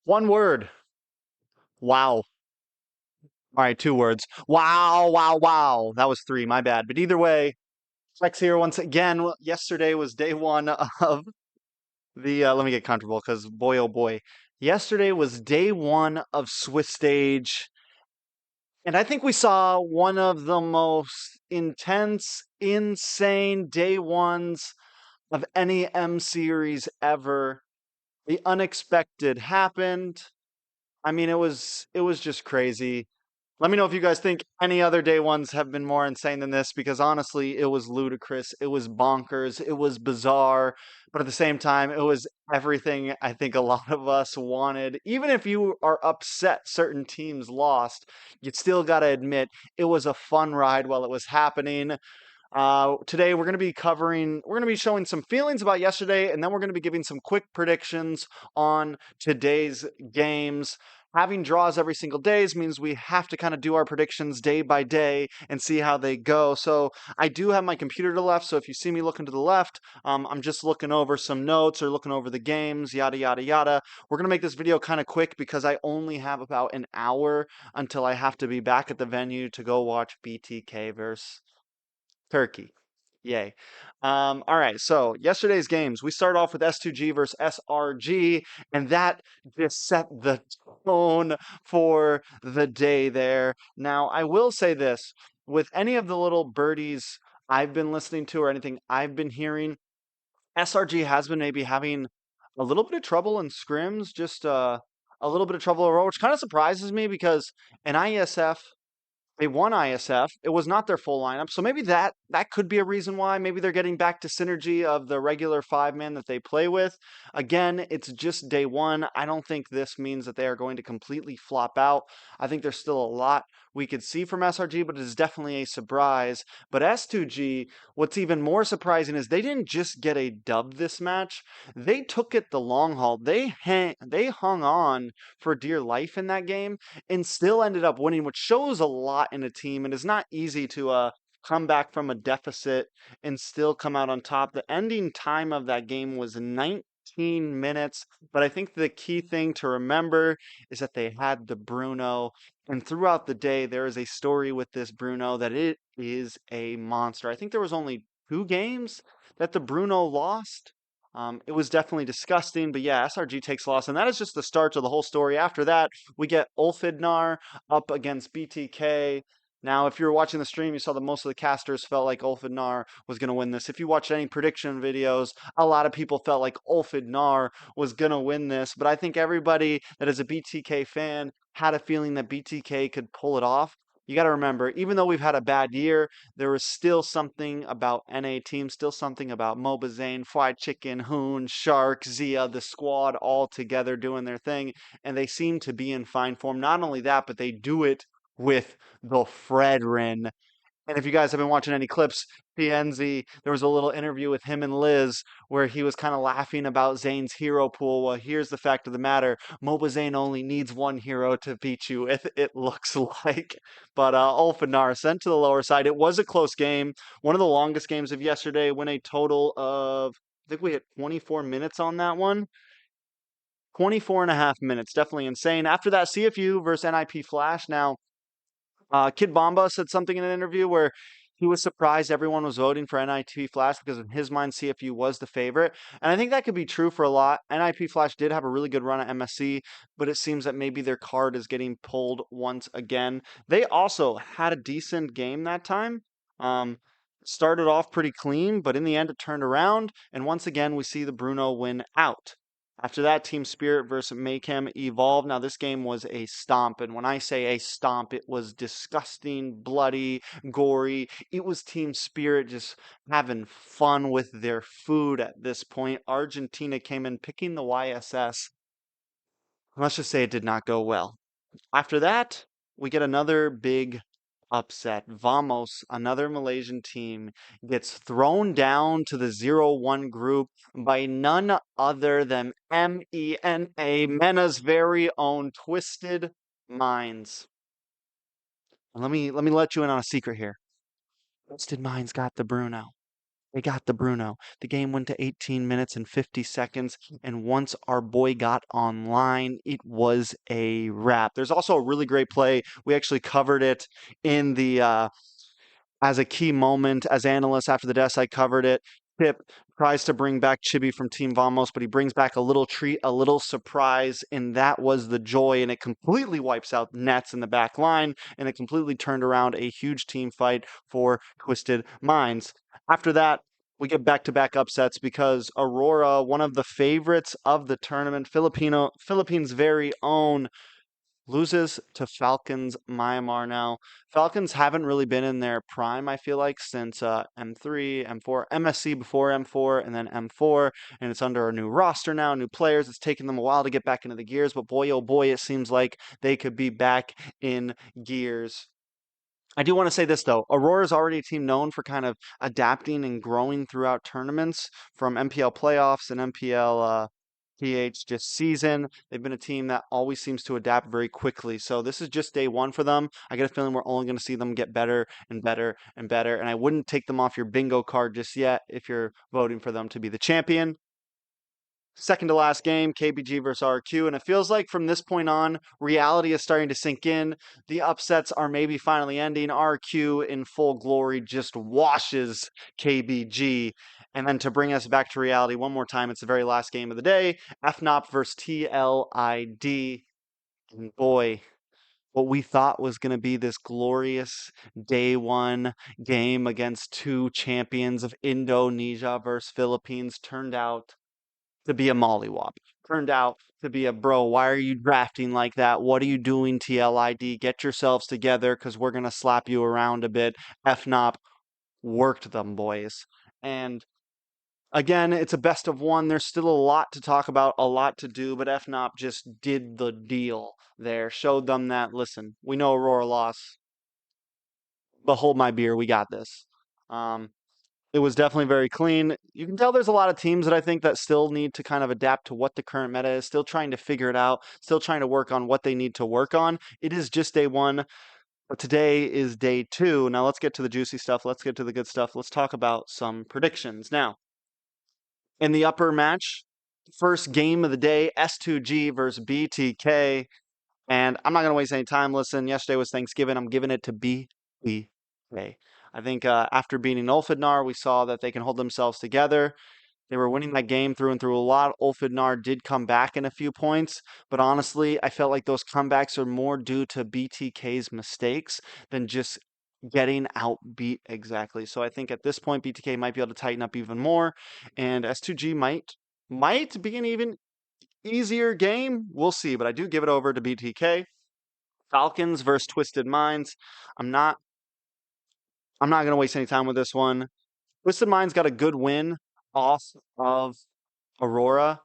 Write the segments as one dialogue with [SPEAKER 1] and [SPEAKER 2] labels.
[SPEAKER 1] One word. Wow. All right, two words. Wow, wow, wow. That was three, my bad. But either way, Flex here once again. Yesterday was day one of let me get comfortable because boy, oh boy. Yesterday was day one of Swiss stage. And I think we saw one of the most intense, insane day ones of any M series ever. The unexpected happened. I mean, it was just crazy. Let me know if you guys think any other day ones have been more insane than this because honestly, it was ludicrous. It was bonkers. It was bizarre. But at the same time, it was everything I think a lot of us wanted. Even if you are upset certain teams lost, you still got to admit it was a fun ride while it was happening. Today we're going to be showing some feelings about yesterday, and then we're going to be giving some quick predictions on today's games. Having draws every single day means we have to kind of do our predictions day by day and see how they go. So I do have my computer to the left, so if you see me looking to the left, I'm just looking over some notes or looking over the games, yada, yada, yada. We're going to make this video kind of quick because I only have about an hour until I have to be back at the venue to go watch BTK versus Turkey. Yay. All right, so yesterday's games, we start off with S2G versus SRG, and that just set the tone for the day there. Now, I will say this, with any of the little birdies I've been listening to or anything I've been hearing, SRG has been maybe having a little bit of trouble in scrims, just a little bit of trouble overall, which kind of surprises me because an ISF they won ISF. It was not their full lineup, so maybe that could be a reason why. Maybe they're getting back to synergy of the regular five man that they play with. Again, it's just day one. I don't think this means that they are going to completely flop out. I think there's still a lot we could see from SRG, but it is definitely a surprise. But S2G, what's even more surprising is they didn't just get a dub this match. They took it the long haul. They hung on for dear life in that game and still ended up winning, which shows a lot in a team. And it's not easy to come back from a deficit and still come out on top. The ending time of that game was 19 minutes, but I think the key thing to remember is that they had the Bruno. And throughout the day, there is a story with this Bruno that it is a monster. I think there was only two games that the Bruno lost. It was definitely disgusting, but yeah, SRG takes loss, and that is just the start of the whole story. After that, we get Ulfidnar up against BTK. Now, if you were watching the stream, you saw that most of the casters felt like Ulfidnar was going to win this. If you watched any prediction videos, a lot of people felt like Ulfidnar was going to win this, but I think everybody that is a BTK fan had a feeling that BTK could pull it off. You got to remember, even though we've had a bad year, there was still something about NA teams, still something about Mobazane, Fried Chicken, Hoon, Shark, Zia, the squad all together doing their thing, and they seem to be in fine form. Not only that, but they do it with the Fredrin. And if you guys have been watching any clips, PNZ, there was a little interview with him and Liz where he was kind of laughing about Zane's hero pool. Well, here's the fact of the matter. MOBA Zane only needs one hero to beat you, it looks like. But Ulfanar sent to the lower side. It was a close game. One of the longest games of yesterday, went a total of, I think we hit 24 minutes on that one. 24 and a half minutes. Definitely insane. After that, CFU versus NIP Flash. Now, Kid Bomba said something in an interview where he was surprised everyone was voting for NIP Flash because in his mind CFU was the favorite. And I think that could be true for a lot. NIP Flash did have a really good run at MSC, but it seems that maybe their card is getting pulled once again. They also had a decent game that time. Um, Started off pretty clean, but in the end it turned around. And once again, we see the Bruno win out. After that, Team Spirit versus Mayhem Evolve. Now, this game was a stomp. And when I say a stomp, it was disgusting, bloody, gory. It was Team Spirit just having fun with their food at this point. Argentina came in picking the YSS. Let's just say it did not go well. After that, we get another big upset. Vamos, another Malaysian team, gets thrown down to the 0-1 group by none other than MENA, very own Twisted Minds. And let me let you in on a secret here. Twisted Minds got the Bruno. They got the Bruno. The game went to 18 minutes and 50 seconds, and once our boy got online, it was a wrap. There's also a really great play. We actually covered it in the as a key moment as analysts after the death. I covered it. Pip tries to bring back Chibi from Team Vamos, but he brings back a little treat, a little surprise, and that was the joy. And it completely wipes out Nets in the back line, and it completely turned around a huge team fight for Twisted Minds. After that, we get back-to-back upsets because Aurora, one of the favorites of the tournament, Philippines' very own, loses to Falcons Myanmar now. Falcons haven't really been in their prime, I feel like, since M3, M4, MSC before M4, and then M4, and it's under a new roster now, new players. It's taken them a while to get back into the gears, but boy, oh boy, it seems like they could be back in gears. I do want to say this though. Aurora is already a team known for kind of adapting and growing throughout tournaments from MPL playoffs and MPL PH just season. They've been a team that always seems to adapt very quickly. So this is just day one for them. I get a feeling we're only going to see them get better and better and better. And I wouldn't take them off your bingo card just yet if you're voting for them to be the champion. Second to last game, KBG versus RQ. And it feels like from this point on, reality is starting to sink in. The upsets are maybe finally ending. RQ in full glory just washes KBG. And then to bring us back to reality one more time, it's the very last game of the day. FNOP versus TLID. And boy, what we thought was going to be this glorious day one game against two champions of Indonesia versus Philippines turned out to be a mollywop. Turned out to be a bro. Why are you drafting like that? What are you doing, TLID? Get yourselves together because we're going to slap you around a bit. FNOP worked them, boys. And again, it's a best of one. There's still a lot to talk about, a lot to do, but FNOP just did the deal there. Showed them that, listen, we know Aurora lost, but hold my beer. We got this. Um, it was definitely very clean. You can tell there's a lot of teams that I think that still need to kind of adapt to what the current meta is, still trying to figure it out, still trying to work on what they need to work on. It is just day one, but today is day two. Now let's get to the juicy stuff. Let's get to the good stuff. Let's talk about some predictions. Now, in the upper match, first game of the day, S2G versus BTK. And I'm not going to waste any time. Listen, yesterday was Thanksgiving. I'm giving it to BTK. I think after beating Ulfidnar, we saw that they can hold themselves together. They were winning that game through and through a lot. Ulfidnar did come back in a few points, but honestly, I felt like those comebacks are more due to BTK's mistakes than just getting outbeat exactly. So I think at this point, BTK might be able to tighten up even more, and S2G might be an even easier game. We'll see, but I do give it over to BTK. Falcons versus Twisted Minds. I'm not going to waste any time with this one. Twisted Minds got a good win off of Aurora,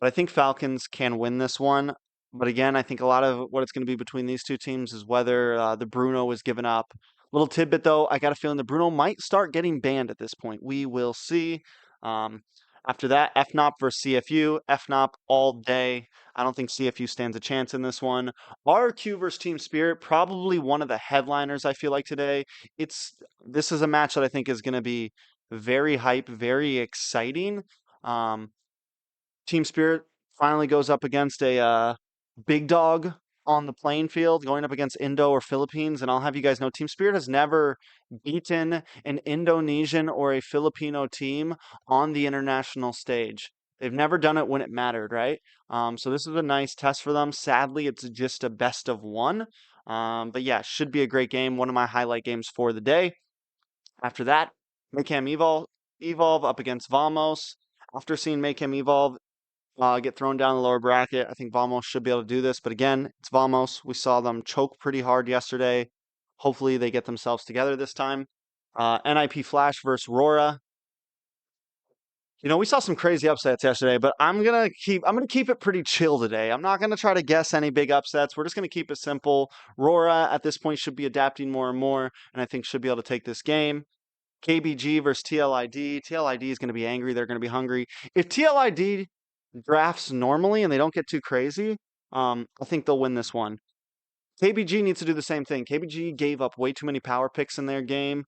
[SPEAKER 1] but I think Falcons can win this one. But again, I think a lot of what it's going to be between these two teams is whether the Bruno is given up. Little tidbit though, I got a feeling the Bruno might start getting banned at this point. We will see. Um, After that, FNOP versus CFU. FNOP all day. I don't think CFU stands a chance in this one. RQ versus Team Spirit, probably one of the headliners I feel like today. This is a match that I think is going to be very hype, very exciting. Um, Team Spirit finally goes up against a big dog on the playing field, going up against Indo or Philippines. And I'll have you guys know, Team Spirit has never beaten an Indonesian or a Filipino team on the international stage. They've never done it when it mattered, right? So this is a nice test for them. Sadly, it's just a best of one. But yeah, should be a great game. One of my highlight games for the day. After that, Maycam Evolve up against Vamos. After seeing Maycam Evolve get thrown down the lower bracket. I think Vamos should be able to do this, but again, it's Vamos. We saw them choke pretty hard yesterday. Hopefully, they get themselves together this time. NIP Flash versus Aurora. You know, we saw some crazy upsets yesterday, but I'm gonna keep it pretty chill today. I'm not gonna try to guess any big upsets. We're just gonna keep it simple. Aurora at this point should be adapting more and more, and I think should be able to take this game. KBG versus TLID. TLID is going to be angry. They're going to be hungry. If TLID drafts normally and they don't get too crazy, I think they'll win this one. KBG needs to do the same thing. KBG gave up way too many power picks in their game.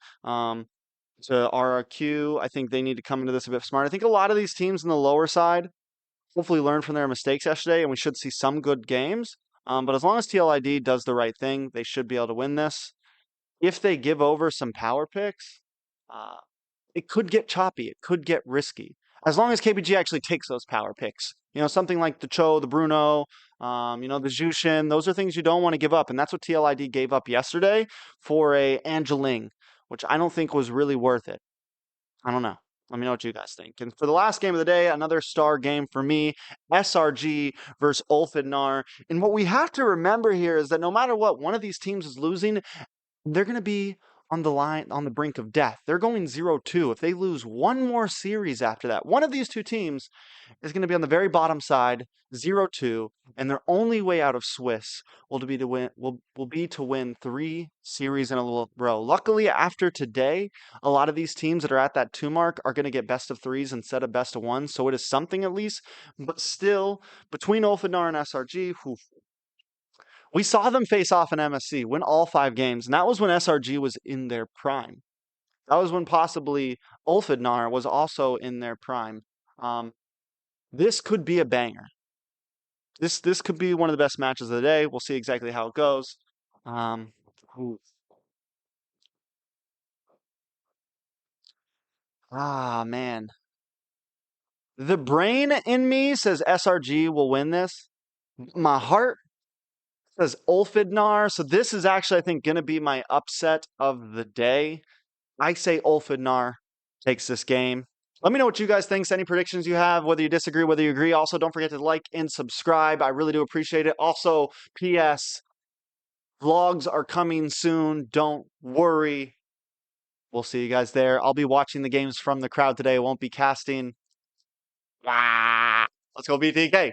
[SPEAKER 1] to RRQ. I think they need to come into this a bit smart. I think a lot of these teams in the lower side hopefully learn from their mistakes yesterday, and we should see some good games. But as long as TLID does the right thing, they should be able to win this. If they give over some power picks, uh, it could get choppy. It could get risky. As long as KPG actually takes those power picks. Something like the Cho, the Bruno, the Jushin. Those are things you don't want to give up. And that's what TLID gave up yesterday for a Angeling, which I don't think was really worth it. I don't know. Let me know what you guys think. And for the last game of the day, another star game for me, SRG versus Ulfidnar. And what we have to remember here is that no matter what, one of these teams is losing, they're going to be on the line, on the brink of death. They're going 0-2. If they lose one more series after that, one of these two teams is going to be on the very bottom side, 0-2, and their only way out of Swiss will be to win 3 series in a row. Luckily, after today, a lot of these teams that are at that 2 mark are going to get best of 3s instead of best of 1s, so it is something at least. But still, between Ulfidnar and SRG, we saw them face off in MSC, win all 5 games, and that was when SRG was in their prime. That was when possibly Ulfidnar was also in their prime. This could be a banger. This could be one of the best matches of the day. We'll see exactly how it goes. Um, ooh. Man. The brain in me says SRG will win this. My heart says Ulfidnar. So this is actually, I think, going to be my upset of the day. I say Ulfidnar takes this game. Let me know what you guys think. Any predictions you have, whether you disagree, whether you agree. Also, don't forget to like and subscribe. I really do appreciate it. Also, P.S. Vlogs are coming soon. Don't worry. We'll see you guys there. I'll be watching the games from the crowd today. I won't be casting. Let's go BTK.